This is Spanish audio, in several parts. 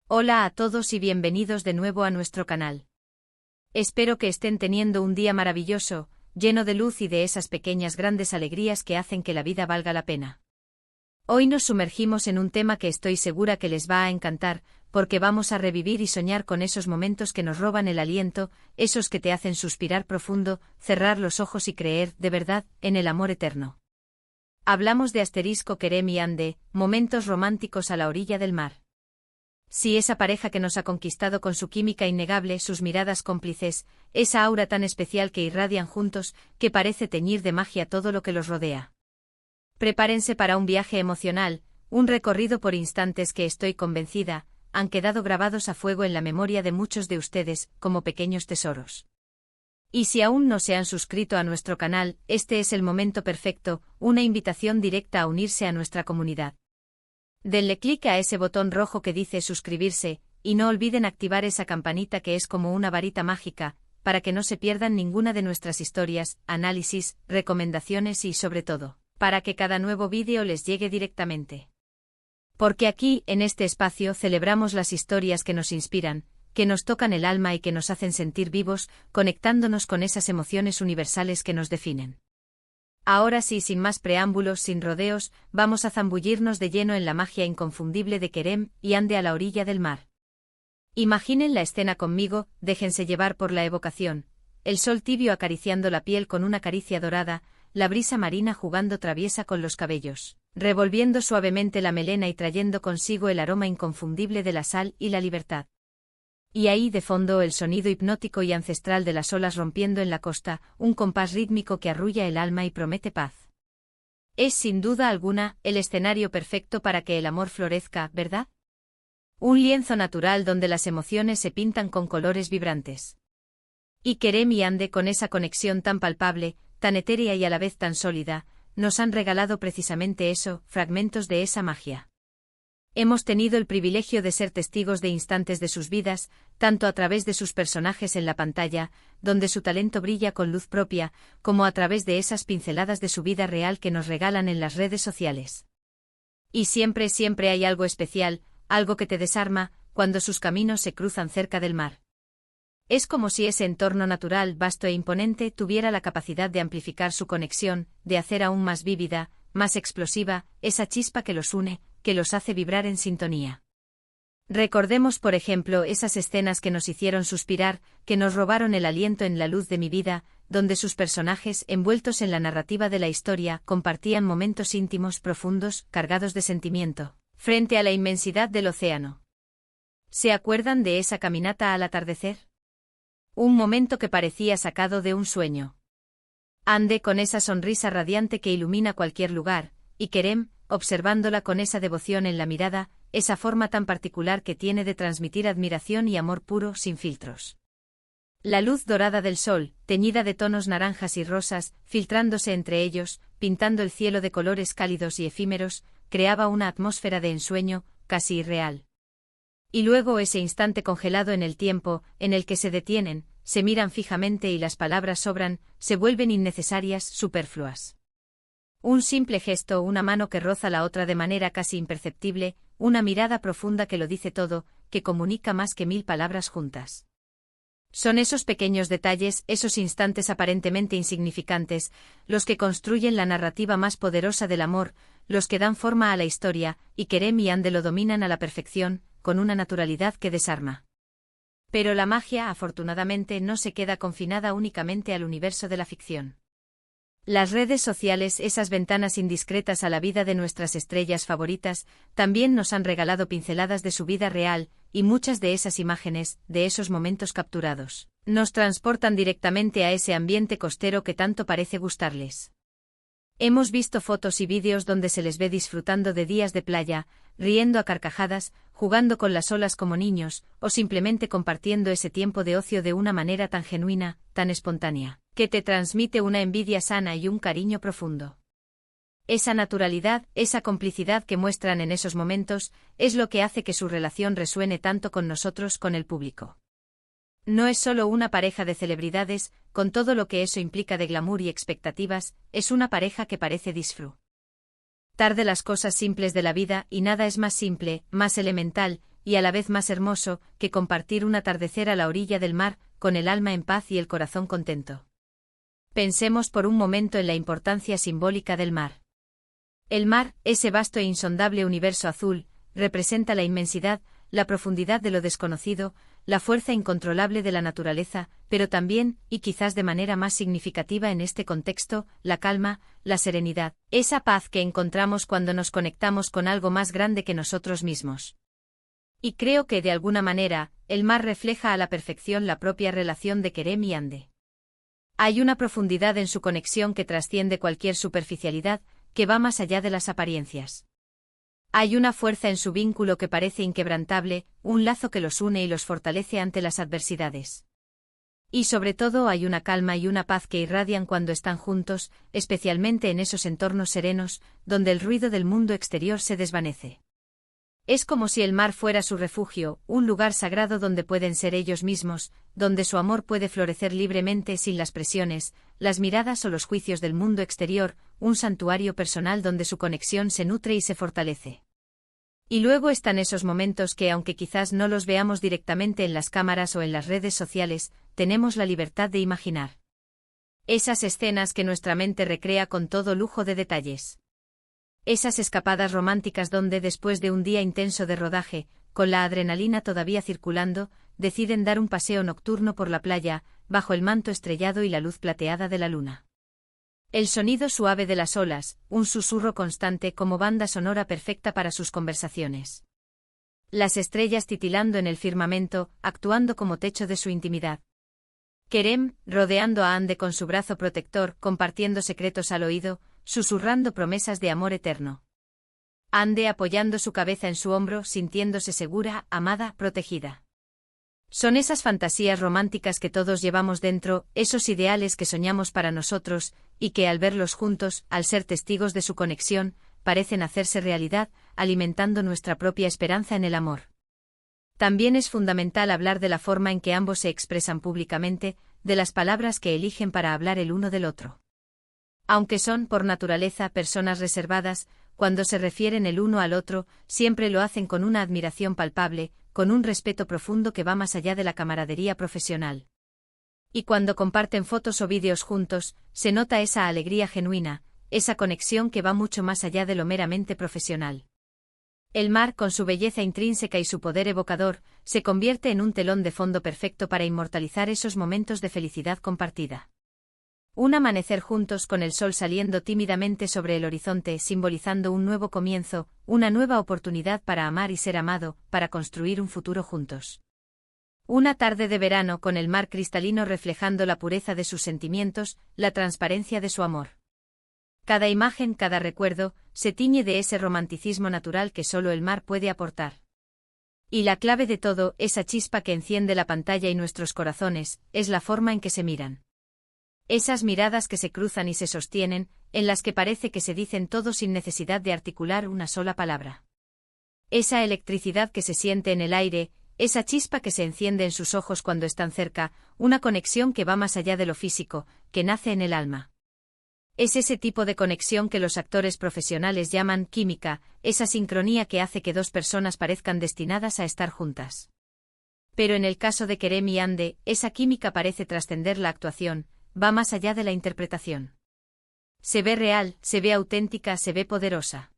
Hola a todos y bienvenidos de nuevo a nuestro canal. Espero que estén teniendo un día maravilloso, lleno de luz y de esas pequeñas grandes alegrías que hacen que la vida valga la pena. Hoy nos sumergimos en un tema que estoy segura que les va a encantar, porque vamos a revivir y soñar con esos momentos que nos roban el aliento, esos que te hacen suspirar profundo, cerrar los ojos y creer, de verdad, en el amor eterno. Hablamos de Kerem y Ande, momentos románticos a la orilla del mar. Sí, esa pareja que nos ha conquistado con su química innegable, sus miradas cómplices, esa aura tan especial que irradian juntos, que parece teñir de magia todo lo que los rodea. Prepárense para un viaje emocional, un recorrido por instantes que estoy convencida, han quedado grabados a fuego en la memoria de muchos de ustedes, como pequeños tesoros. Y si aún no se han suscrito a nuestro canal, este es el momento perfecto, una invitación directa a unirse a nuestra comunidad. Denle clic a ese botón rojo que dice suscribirse, y no olviden activar esa campanita que es como una varita mágica, para que no se pierdan ninguna de nuestras historias, análisis, recomendaciones y sobre todo, para que cada nuevo vídeo les llegue directamente. Porque aquí, en este espacio, celebramos las historias que nos inspiran, que nos tocan el alma y que nos hacen sentir vivos, conectándonos con esas emociones universales que nos definen. Ahora sí, sin más preámbulos, sin rodeos, vamos a zambullirnos de lleno en la magia inconfundible de Kerem y Ande a la orilla del mar. Imaginen la escena conmigo, déjense llevar por la evocación, el sol tibio acariciando la piel con una caricia dorada, la brisa marina jugando traviesa con los cabellos, revolviendo suavemente la melena y trayendo consigo el aroma inconfundible de la sal y la libertad. Y ahí de fondo el sonido hipnótico y ancestral de las olas rompiendo en la costa, un compás rítmico que arrulla el alma y promete paz. Es sin duda alguna el escenario perfecto para que el amor florezca, ¿verdad? Un lienzo natural donde las emociones se pintan con colores vibrantes. Y Kerem y Ande, con esa conexión tan palpable, tan etérea y a la vez tan sólida, nos han regalado precisamente eso, fragmentos de esa magia. Hemos tenido el privilegio de ser testigos de instantes de sus vidas, tanto a través de sus personajes en la pantalla, donde su talento brilla con luz propia, como a través de esas pinceladas de su vida real que nos regalan en las redes sociales. Y siempre hay algo especial, algo que te desarma, cuando sus caminos se cruzan cerca del mar. Es como si ese entorno natural, vasto e imponente, tuviera la capacidad de amplificar su conexión, de hacer aún más vívida, más explosiva, esa chispa que los une, que los hace vibrar en sintonía. Recordemos, por ejemplo, esas escenas que nos hicieron suspirar, que nos robaron el aliento en La luz de mi vida, donde sus personajes, envueltos en la narrativa de la historia, compartían momentos íntimos profundos, cargados de sentimiento, frente a la inmensidad del océano. ¿Se acuerdan de esa caminata al atardecer? Un momento que parecía sacado de un sueño. Ande con esa sonrisa radiante que ilumina cualquier lugar, y Kerem, observándola con esa devoción en la mirada, esa forma tan particular que tiene de transmitir admiración y amor puro sin filtros. La luz dorada del sol, teñida de tonos naranjas y rosas, filtrándose entre ellos, pintando el cielo de colores cálidos y efímeros, creaba una atmósfera de ensueño, casi irreal. Y luego ese instante congelado en el tiempo, en el que se detienen, se miran fijamente y las palabras sobran, se vuelven innecesarias, superfluas. Un simple gesto, una mano que roza la otra de manera casi imperceptible, una mirada profunda que lo dice todo, que comunica más que 1000 palabras juntas. Son esos pequeños detalles, esos instantes aparentemente insignificantes, los que construyen la narrativa más poderosa del amor, los que dan forma a la historia, y Kerem y Ande lo dominan a la perfección, con una naturalidad que desarma. Pero la magia, afortunadamente, no se queda confinada únicamente al universo de la ficción. Las redes sociales, esas ventanas indiscretas a la vida de nuestras estrellas favoritas, también nos han regalado pinceladas de su vida real, y muchas de esas imágenes, de esos momentos capturados, nos transportan directamente a ese ambiente costero que tanto parece gustarles. Hemos visto fotos y vídeos donde se les ve disfrutando de días de playa, riendo a carcajadas, jugando con las olas como niños, o simplemente compartiendo ese tiempo de ocio de una manera tan genuina, tan espontánea, que te transmite una envidia sana y un cariño profundo. Esa naturalidad, esa complicidad que muestran en esos momentos, es lo que hace que su relación resuene tanto con nosotros, con el público. No es solo una pareja de celebridades, con todo lo que eso implica de glamour y expectativas, es una pareja que parece disfrutar de las cosas simples de la vida, y nada es más simple, más elemental, y a la vez más hermoso, que compartir un atardecer a la orilla del mar, con el alma en paz y el corazón contento. Pensemos por un momento en la importancia simbólica del mar. El mar, ese vasto e insondable universo azul, representa la inmensidad, la profundidad de lo desconocido, la fuerza incontrolable de la naturaleza, pero también, y quizás de manera más significativa en este contexto, la calma, la serenidad, esa paz que encontramos cuando nos conectamos con algo más grande que nosotros mismos. Y creo que de alguna manera, el mar refleja a la perfección la propia relación de Kerem y Ande. Hay una profundidad en su conexión que trasciende cualquier superficialidad, que va más allá de las apariencias. Hay una fuerza en su vínculo que parece inquebrantable, un lazo que los une y los fortalece ante las adversidades. Y sobre todo hay una calma y una paz que irradian cuando están juntos, especialmente en esos entornos serenos, donde el ruido del mundo exterior se desvanece. Es como si el mar fuera su refugio, un lugar sagrado donde pueden ser ellos mismos, donde su amor puede florecer libremente sin las presiones, las miradas o los juicios del mundo exterior, un santuario personal donde su conexión se nutre y se fortalece. Y luego están esos momentos que, aunque quizás no los veamos directamente en las cámaras o en las redes sociales, tenemos la libertad de imaginar. Esas escenas que nuestra mente recrea con todo lujo de detalles. Esas escapadas románticas donde, después de un día intenso de rodaje, con la adrenalina todavía circulando, deciden dar un paseo nocturno por la playa, bajo el manto estrellado y la luz plateada de la luna. El sonido suave de las olas, un susurro constante como banda sonora perfecta para sus conversaciones. Las estrellas titilando en el firmamento, actuando como techo de su intimidad. Kerem, rodeando a Ande con su brazo protector, compartiendo secretos al oído, susurrando promesas de amor eterno. Ande apoyando su cabeza en su hombro, sintiéndose segura, amada, protegida. Son esas fantasías románticas que todos llevamos dentro, esos ideales que soñamos para nosotros, y que al verlos juntos, al ser testigos de su conexión, parecen hacerse realidad, alimentando nuestra propia esperanza en el amor. También es fundamental hablar de la forma en que ambos se expresan públicamente, de las palabras que eligen para hablar el uno del otro. Aunque son, por naturaleza, personas reservadas, cuando se refieren el uno al otro, siempre lo hacen con una admiración palpable, con un respeto profundo que va más allá de la camaradería profesional. Y cuando comparten fotos o vídeos juntos, se nota esa alegría genuina, esa conexión que va mucho más allá de lo meramente profesional. El mar, con su belleza intrínseca y su poder evocador, se convierte en un telón de fondo perfecto para inmortalizar esos momentos de felicidad compartida. Un amanecer juntos con el sol saliendo tímidamente sobre el horizonte, simbolizando un nuevo comienzo, una nueva oportunidad para amar y ser amado, para construir un futuro juntos. Una tarde de verano con el mar cristalino reflejando la pureza de sus sentimientos, la transparencia de su amor. Cada imagen, cada recuerdo, se tiñe de ese romanticismo natural que solo el mar puede aportar. Y la clave de todo, esa chispa que enciende la pantalla y nuestros corazones, es la forma en que se miran. Esas miradas que se cruzan y se sostienen, en las que parece que se dicen todo sin necesidad de articular una sola palabra. Esa electricidad que se siente en el aire, esa chispa que se enciende en sus ojos cuando están cerca, una conexión que va más allá de lo físico, que nace en el alma. Es ese tipo de conexión que los actores profesionales llaman química, esa sincronía que hace que dos personas parezcan destinadas a estar juntas. Pero en el caso de Kerem y Ande, esa química parece trascender la actuación, va más allá de la interpretación. Se ve real, se ve auténtica, se ve poderosa.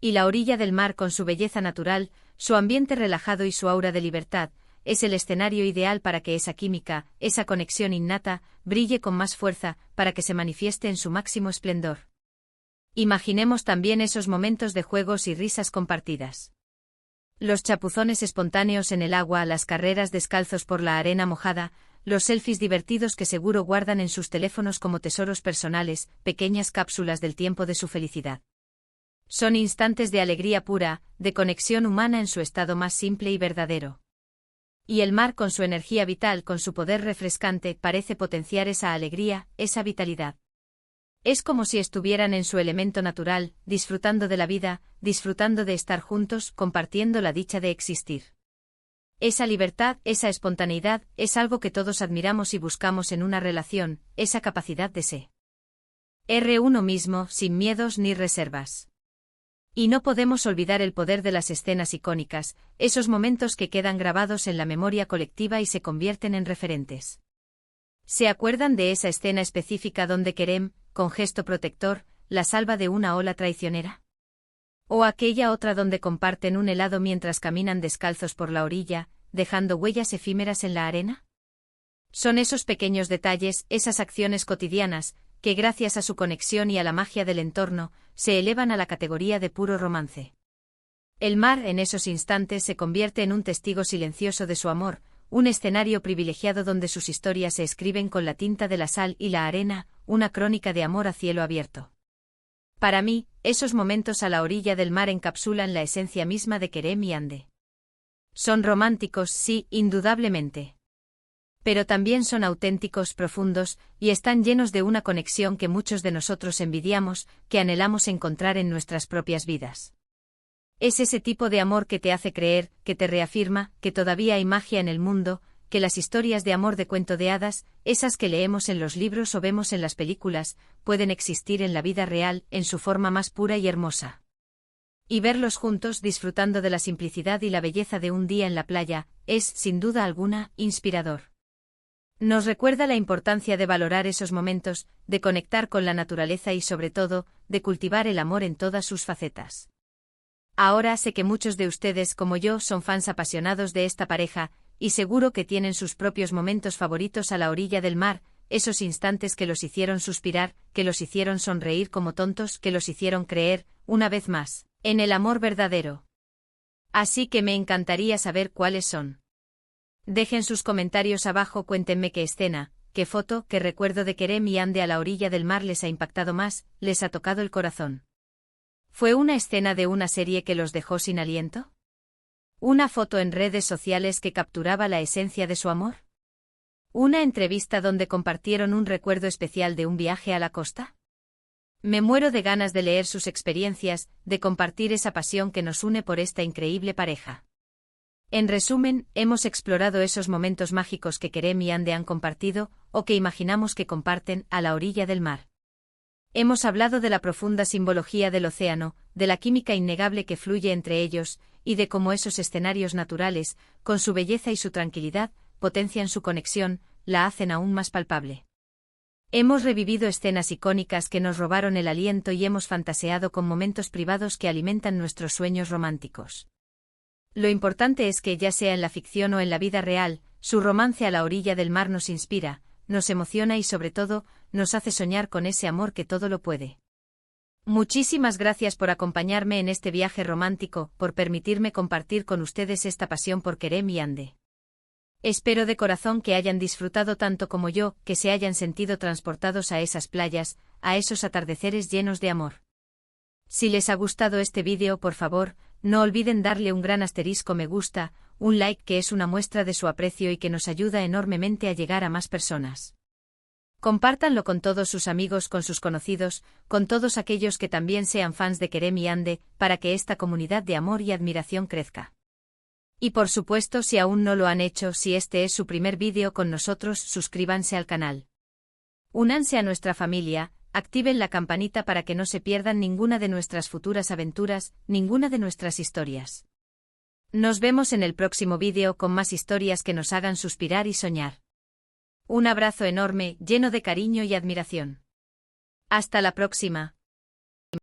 Y la orilla del mar con su belleza natural, su ambiente relajado y su aura de libertad, es el escenario ideal para que esa química, esa conexión innata, brille con más fuerza, para que se manifieste en su máximo esplendor. Imaginemos también esos momentos de juegos y risas compartidas. Los chapuzones espontáneos en el agua, las carreras descalzos por la arena mojada, los selfies divertidos que seguro guardan en sus teléfonos como tesoros personales, pequeñas cápsulas del tiempo de su felicidad. Son instantes de alegría pura, de conexión humana en su estado más simple y verdadero. Y el mar con su energía vital, con su poder refrescante, parece potenciar esa alegría, esa vitalidad. Es como si estuvieran en su elemento natural, disfrutando de la vida, disfrutando de estar juntos, compartiendo la dicha de existir. Esa libertad, esa espontaneidad, es algo que todos admiramos y buscamos en una relación, esa capacidad de ser uno mismo, sin miedos ni reservas. Y no podemos olvidar el poder de las escenas icónicas, esos momentos que quedan grabados en la memoria colectiva y se convierten en referentes. ¿Se acuerdan de esa escena específica donde Kerem, con gesto protector, la salva de una ola traicionera? ¿O aquella otra donde comparten un helado mientras caminan descalzos por la orilla, dejando huellas efímeras en la arena? Son esos pequeños detalles, esas acciones cotidianas, que gracias a su conexión y a la magia del entorno, se elevan a la categoría de puro romance. El mar en esos instantes se convierte en un testigo silencioso de su amor, un escenario privilegiado donde sus historias se escriben con la tinta de la sal y la arena, una crónica de amor a cielo abierto. Para mí, esos momentos a la orilla del mar encapsulan la esencia misma de Kerem y Hande. Son románticos, sí, indudablemente. Pero también son auténticos, profundos, y están llenos de una conexión que muchos de nosotros envidiamos, que anhelamos encontrar en nuestras propias vidas. Es ese tipo de amor que te hace creer, que te reafirma, que todavía hay magia en el mundo, que las historias de amor de cuento de hadas, esas que leemos en los libros o vemos en las películas, pueden existir en la vida real, en su forma más pura y hermosa. Y verlos juntos disfrutando de la simplicidad y la belleza de un día en la playa, es, sin duda alguna, inspirador. Nos recuerda la importancia de valorar esos momentos, de conectar con la naturaleza y sobre todo, de cultivar el amor en todas sus facetas. Ahora sé que muchos de ustedes como yo son fans apasionados de esta pareja, y seguro que tienen sus propios momentos favoritos a la orilla del mar, esos instantes que los hicieron suspirar, que los hicieron sonreír como tontos, que los hicieron creer, una vez más, en el amor verdadero. Así que me encantaría saber cuáles son. Dejen sus comentarios abajo, cuéntenme qué escena, qué foto, qué recuerdo de Kerem y Hande a la orilla del mar les ha impactado más, les ha tocado el corazón. ¿Fue una escena de una serie que los dejó sin aliento? ¿Una foto en redes sociales que capturaba la esencia de su amor? ¿Una entrevista donde compartieron un recuerdo especial de un viaje a la costa? Me muero de ganas de leer sus experiencias, de compartir esa pasión que nos une por esta increíble pareja. En resumen, hemos explorado esos momentos mágicos que Kerem y Hande han compartido, o que imaginamos que comparten, a la orilla del mar. Hemos hablado de la profunda simbología del océano, de la química innegable que fluye entre ellos, y de cómo esos escenarios naturales, con su belleza y su tranquilidad, potencian su conexión, la hacen aún más palpable. Hemos revivido escenas icónicas que nos robaron el aliento y hemos fantaseado con momentos privados que alimentan nuestros sueños románticos. Lo importante es que, ya sea en la ficción o en la vida real, su romance a la orilla del mar nos inspira, nos emociona y sobre todo, nos hace soñar con ese amor que todo lo puede. Muchísimas gracias por acompañarme en este viaje romántico, por permitirme compartir con ustedes esta pasión por Kerem y Hande. Espero de corazón que hayan disfrutado tanto como yo, que se hayan sentido transportados a esas playas, a esos atardeceres llenos de amor. Si les ha gustado este vídeo, por favor, no olviden darle un gran asterisco me gusta, un like que es una muestra de su aprecio y que nos ayuda enormemente a llegar a más personas. Compártanlo con todos sus amigos, con sus conocidos, con todos aquellos que también sean fans de Kerem y Hande, para que esta comunidad de amor y admiración crezca. Y por supuesto, si aún no lo han hecho, si este es su primer vídeo con nosotros, suscríbanse al canal. Únanse a nuestra familia, activen la campanita para que no se pierdan ninguna de nuestras futuras aventuras, ninguna de nuestras historias. Nos vemos en el próximo vídeo con más historias que nos hagan suspirar y soñar. Un abrazo enorme, lleno de cariño y admiración. Hasta la próxima.